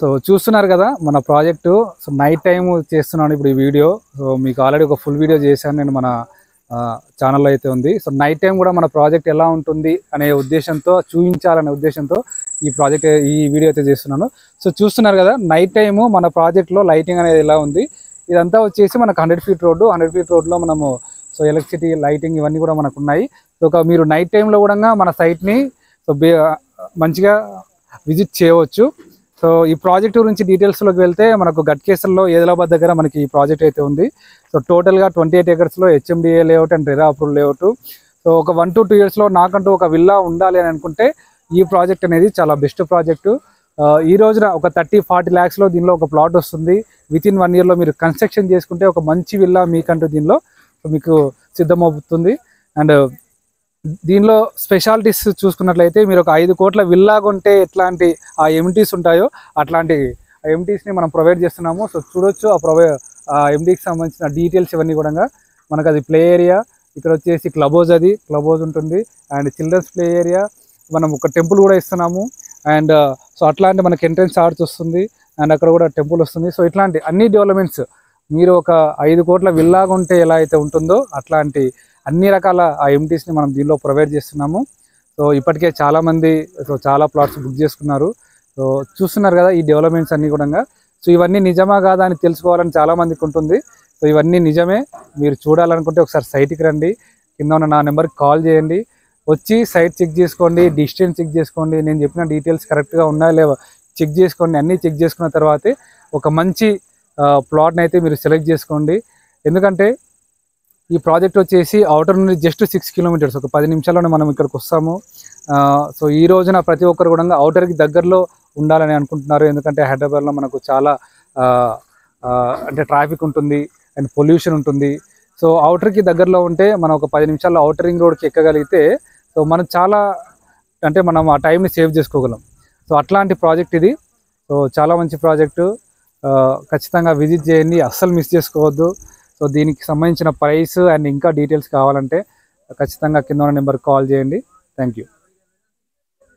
So చూస్తున్నారు కదా మన ప్రాజెక్టు. సో నైట్ టైం చేస్తున్నాను ఇప్పుడు ఈ వీడియో. సో మీకు ఆల్రెడీ ఒక ఫుల్ వీడియో చేశాను నేను, మన ఛానల్లో అయితే ఉంది. సో నైట్ టైం కూడా మన ప్రాజెక్ట్ ఎలా ఉంటుంది అనే ఉద్దేశంతో, చూపించాలనే ఉద్దేశంతో ఈ వీడియో అయితే చేస్తున్నాను. సో చూస్తున్నారు కదా నైట్ టైము మన ప్రాజెక్ట్లో లైటింగ్ అనేది ఎలా ఉంది. ఇదంతా వచ్చేసి మనకు 100 ఫీట్ రోడ్డు. 100 ఫీట్ రోడ్లో మనము సో ఎలక్ట్రిసిటీ, లైటింగ్ ఇవన్నీ కూడా మనకు ఉన్నాయి. సో మీరు నైట్ టైంలో కూడా మన సైట్ని సో మంచిగా విజిట్ చేయవచ్చు. సో ఈ ప్రాజెక్ట్ గురించి డీటెయిల్స్లోకి వెళ్తే మనకు గట్కేసర్లో ఏదిలాబాద్ దగ్గర మనకి ఈ ప్రాజెక్ట్ అయితే ఉంది. సో టోటల్గా 28 ఏకర్స్లో HMDA layout and RERA approved layout. So ఒక 1 to 2 ఇయర్స్లో నాకంటూ ఒక విల్లా ఉండాలి అని అనుకుంటే ఈ ప్రాజెక్ట్ అనేది చాలా బెస్ట్ ప్రాజెక్టు. ఈ రోజున ఒక 30-40 lakhsలో దీనిలో ఒక ప్లాట్ వస్తుంది. వితిన్ 1 yearలో మీరు కన్స్ట్రక్షన్ చేసుకుంటే ఒక మంచి విల్లా మీకంటూ దీనిలో మీకు సిద్ధమవుతుంది. అండ్ దీనిలో స్పెషాలిటీస్ చూసుకున్నట్లయితే మీరు ఒక 5 కోట్ల విల్లా కొంటే ఎట్లాంటి ఆ ఎమ్యూనిటీస్ ఉంటాయో అట్లాంటి ఆ ఎమ్యూనిటీస్ని మనం ప్రొవైడ్ చేస్తున్నాము. సో చూడొచ్చు ఆ ఎమ్యూనిటీకి సంబంధించిన డీటెయిల్స్ ఇవన్నీ కూడా. మనకు అది ప్లే ఏరియా, ఇక్కడ వచ్చేసి క్లబ్ హౌస్ ఉంటుంది. అండ్ చిల్డ్రన్స్ ప్లే ఏరియా, మనం ఒక టెంపుల్ కూడా ఇస్తున్నాము. అండ్ సో అట్లాంటి మనకి ఎంట్రన్స్ ఆర్చ్ వస్తుంది. అండ్ అక్కడ కూడా టెంపుల్ వస్తుంది. సో ఇట్లాంటి అన్ని డెవలప్మెంట్స్ మీరు ఒక 5 కోట్ల విల్లా కొంటే ఎలా అయితే ఉంటుందో అట్లాంటి అన్ని రకాల ఆ ఎమ్యూనిటీస్ని మనం దీనిలో ప్రొవైడ్ చేస్తున్నాము. సో ఇప్పటికే చాలామంది చాలా ప్లాట్స్ బుక్ చేసుకున్నారు. సో చూస్తున్నారు కదా ఈ డెవలప్మెంట్స్ అన్నీ కూడా. సో ఇవన్నీ నిజమా కాదా అని తెలుసుకోవాలని చాలామందికి ఉంటుంది. సో ఇవన్నీ నిజమే. మీరు చూడాలనుకుంటే ఒకసారి సైట్కి రండి, కింద ఉన్న నా నెంబర్కి కాల్ చేయండి, వచ్చి సైట్ చెక్ చేసుకోండి, డిస్టెన్స్ చెక్ చేసుకోండి, నేను చెప్పిన డీటెయిల్స్ కరెక్ట్గా ఉన్నాయా లేవా చెక్ చేసుకోండి. అన్నీ చెక్ చేసుకున్న తర్వాతే ఒక మంచి ప్లాట్ని అయితే మీరు సెలెక్ట్ చేసుకోండి. ఎందుకంటే ఈ ప్రాజెక్ట్ వచ్చేసి అవుటర్ నుండి జస్ట్ 6 kilometers, ఒక 10 నిమిషాల్లోనే మనం ఇక్కడికి వస్తాము. సో ఈ రోజున ప్రతి ఒక్కరు కూడా అవుటర్కి దగ్గరలో ఉండాలని అనుకుంటున్నారు. ఎందుకంటే హైదరాబాద్లో మనకు చాలా అంటే ట్రాఫిక్ ఉంటుంది అండ్ పొల్యూషన్ ఉంటుంది. సో అవుటర్కి దగ్గరలో ఉంటే మనం ఒక 10 నిమిషాల్లో అవుటర్ రింగ్ రోడ్కి ఎక్కగలిగితే సో మనం చాలా మనం ఆ టైంని సేవ్ చేసుకోగలం. సో అట్లాంటి ప్రాజెక్ట్ ఇది. సో చాలా మంచి ప్రాజెక్టు. ఖచ్చితంగా విజిట్ చేయండి, అస్సలు మిస్ చేసుకోవద్దు. సో దీనికి సంబంధించిన ప్రైస్ అండ్ ఇంకా డీటెయిల్స్ కావాలంటే ఖచ్చితంగా కింద ఉన్న నెంబర్కి కాల్ చేయండి. Thank you.